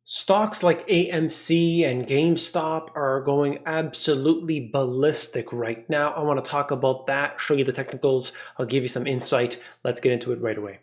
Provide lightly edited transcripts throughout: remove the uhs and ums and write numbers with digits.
Stocks like AMC and GameStop are going absolutely ballistic right now. I want to talk about that, show you the technicals. I'll give you some insight. Let's get into it right away.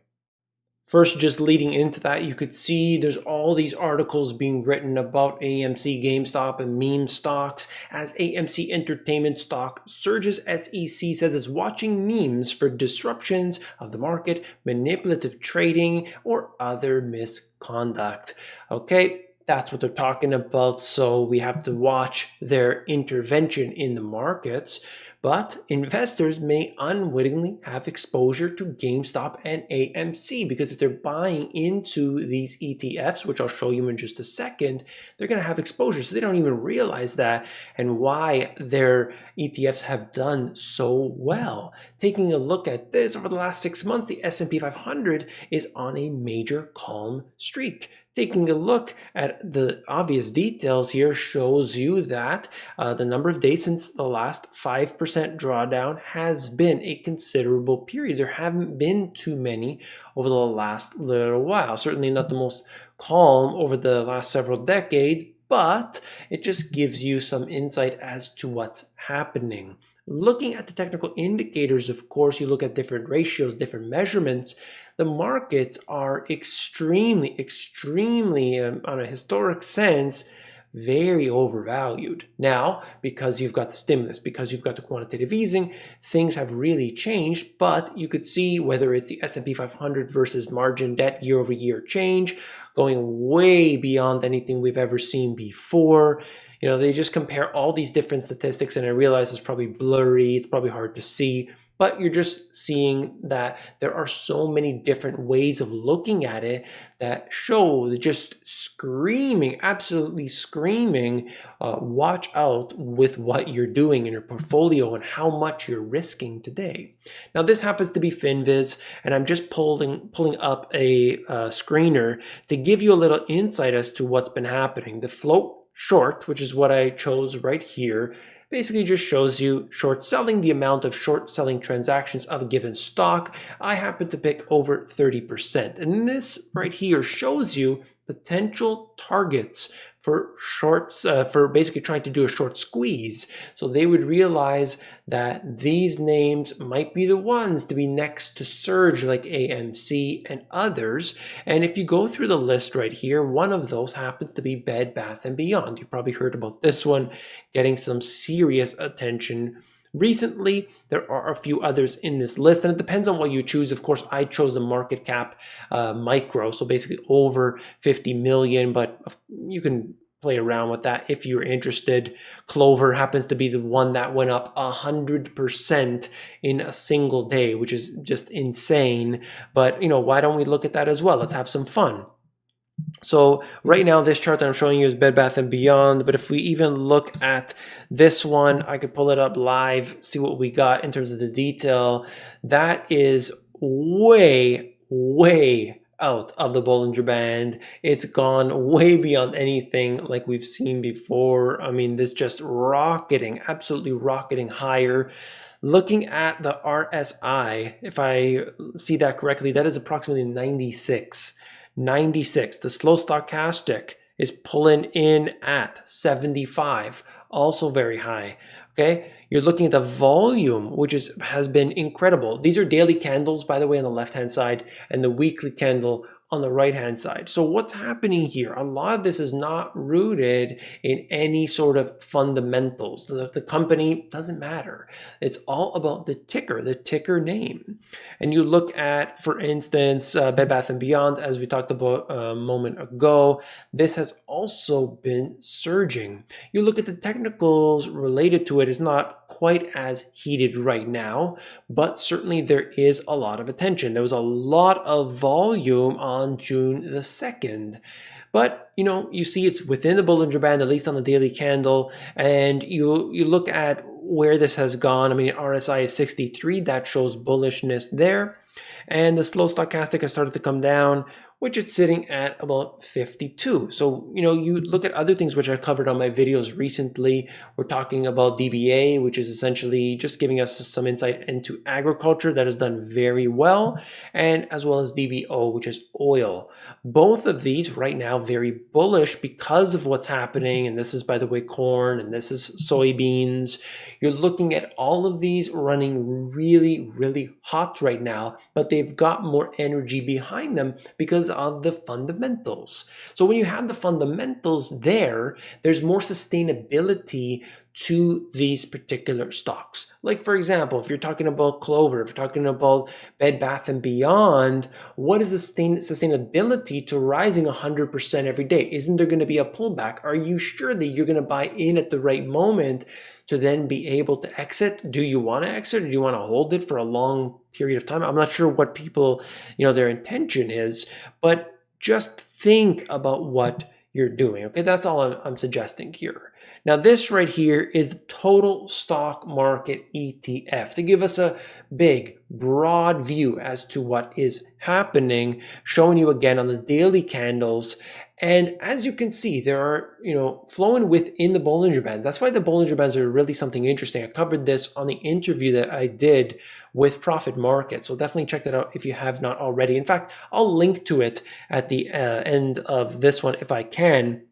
First, just leading into that, you could see there's all these articles being written about AMC, GameStop, and meme stocks as AMC Entertainment stock surges. SEC says it's watching memes for disruptions of the market, manipulative trading, or other misconduct. Okay, that's what they're talking about. So we have to watch their intervention in the markets. But investors may unwittingly have exposure to GameStop and AMC because if they're buying into these ETFs, which I'll show you in just a second, they're going to have exposure. So they don't even realize that and why their ETFs have done so well. Taking a look at this over the last 6 months, the S&P 500 is on a major calm streak. Taking a look at the obvious details here shows you that the number of days since the last 5% drawdown has been a considerable period. There haven't been too many over the last little while. Certainly not the most calm over the last several decades, but it just gives you some insight as to what's happening. Looking at the technical indicators, of course, you look at different ratios, different measurements. The markets are extremely, on a historic sense, very overvalued. Now, because you've got the stimulus, because you've got the quantitative easing, things have really changed, but you could see whether it's the S&P 500 versus margin debt year-over-year change, going way beyond anything we've ever seen before. You know, they just compare all these different statistics, and I realize it's probably blurry, it's probably hard to see, but you're just seeing that there are so many different ways of looking at it that show just screaming, absolutely screaming, watch out with what you're doing in your portfolio and how much you're risking today. Now, this happens to be FinViz, and I'm just pulling up a screener to give you a little insight as to what's been happening. The float short, which is what I chose right here, basically just shows you short selling, the amount of short selling transactions of a given stock. I happen to pick over 30%. And this right here shows you potential targets for shorts, for basically trying to do a short squeeze. So they would realize that these names might be the ones to be next to surge, like AMC and others. And if you go through the list right here, one of those happens to be Bed Bath & Beyond. You've probably heard about this one getting some serious attention recently. There are a few others in this list, and it depends on what you choose. Of course, I chose a market cap micro, so basically over 50 million, but you can play around with that if you're interested. Clover happens to be the one that went up 100% in a single day, which is just insane. But, you know, why don't we look at that as well? Let's have some fun. So right now, this chart that I'm showing you is Bed Bath & Beyond, but if we even look at this one, I could pull it up live, see what we got in terms of the detail. That is way out of the Bollinger Band. It's gone way beyond anything like we've seen before. I mean, this just rocketing, absolutely rocketing higher. Looking at the RSI, if I see that correctly, that is approximately 96. The slow stochastic is pulling in at 75, also very high. Okay, you're looking at the volume, which has been incredible. These are daily candles, by the way, on the left-hand side, and the weekly candle on the right-hand side. So what's happening here? A lot of this is not rooted in any sort of fundamentals. The company doesn't matter. It's all about the ticker name. And you look at, for instance, Bed Bath & Beyond, as we talked about a moment ago, this has also been surging. You look at the technicals related to it, it's not quite as heated right now, but certainly there is a lot of attention. There was a lot of volume on June the 2nd. But, you know, you see it's within the Bollinger Band, at least on the daily candle, and you look at where this has gone. I mean, RSI is 63. That shows bullishness there. And the slow stochastic has started to come down. which it's sitting at about 52. So, you look at other things which I covered on my videos recently. We're talking about DBA, which is essentially just giving us some insight into agriculture that has done very well, and as well as DBO, which is oil. Both of these right now very bullish because of what's happening. And this is, by the way, corn, and this is soybeans. You're looking at all of these running really, really hot right now, but they've got more energy behind them because of the fundamentals. So when you have the fundamentals there, there's more sustainability to these particular stocks. Like, for example, if you're talking about Clover, if you're talking about Bed Bath & Beyond, what is the sustainability to rising 100% every day? Isn't there going to be a pullback? Are you sure that you're going to buy in at the right moment to then be able to exit? Do you want to exit, or do you want to hold it for a long period of time? I'm not sure what people, their intention is, but just think about what you're doing. Okay, that's all I'm suggesting here. Now, this right here is the total stock market ETF to give us a big, broad view as to what is happening, showing you again on the daily candles. And as you can see, there are, flowing within the Bollinger Bands. That's why the Bollinger Bands are really something interesting. I covered this on the interview that I did with Profit Market. So definitely check that out if you have not already. In fact, I'll link to it at the end of this one if I can.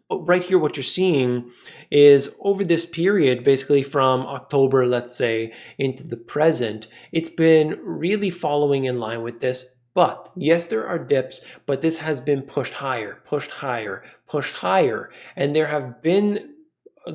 But right here, what you're seeing is over this period, basically from October, let's say, into the present, it's been really following in line with this. But yes, there are dips, but this has been pushed higher, pushed higher, pushed higher. And there have been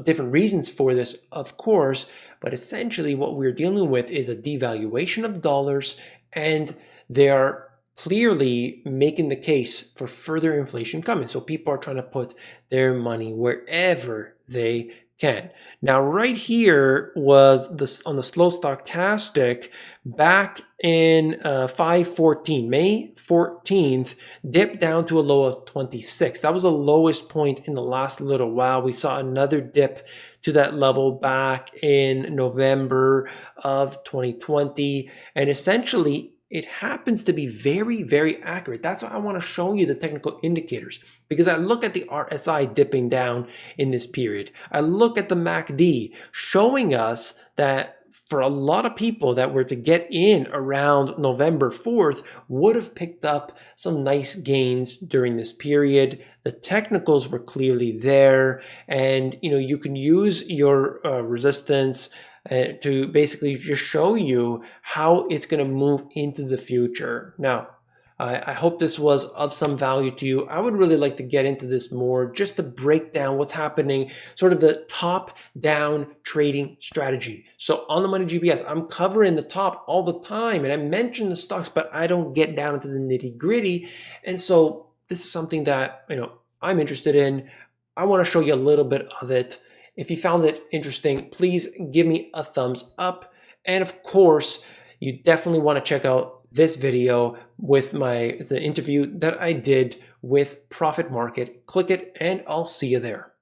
different reasons for this, of course, but essentially what we're dealing with is a devaluation of the dollars, and they are clearly making the case for further inflation coming. So people are trying to put their money wherever they can. Now, right here was this on the slow stochastic back in 5/14, May 14th, dipped down to a low of 26. That was the lowest point in the last little while. We saw another dip to that level back in November of 2020, and essentially it happens to be very, very accurate. That's why I want to show you the technical indicators, because I look at the RSI dipping down in this period. I look at the MACD showing us that for a lot of people that were to get in around November 4th would have picked up some nice gains during this period. The technicals were clearly there, and you can use your resistance to basically just show you how it's going to move into the future. Now, I hope this was of some value to you. I would really like to get into this more, just to break down what's happening, sort of the top-down trading strategy. So on the Money GPS, I'm covering the top all the time, and I mention the stocks, but I don't get down into the nitty-gritty. And so this is something that I'm interested in. I want to show you a little bit of it. If you found it interesting, please give me a thumbs up. And of course, you definitely want to check out this video with it's an interview that I did with Profit Market. Click it and I'll see you there.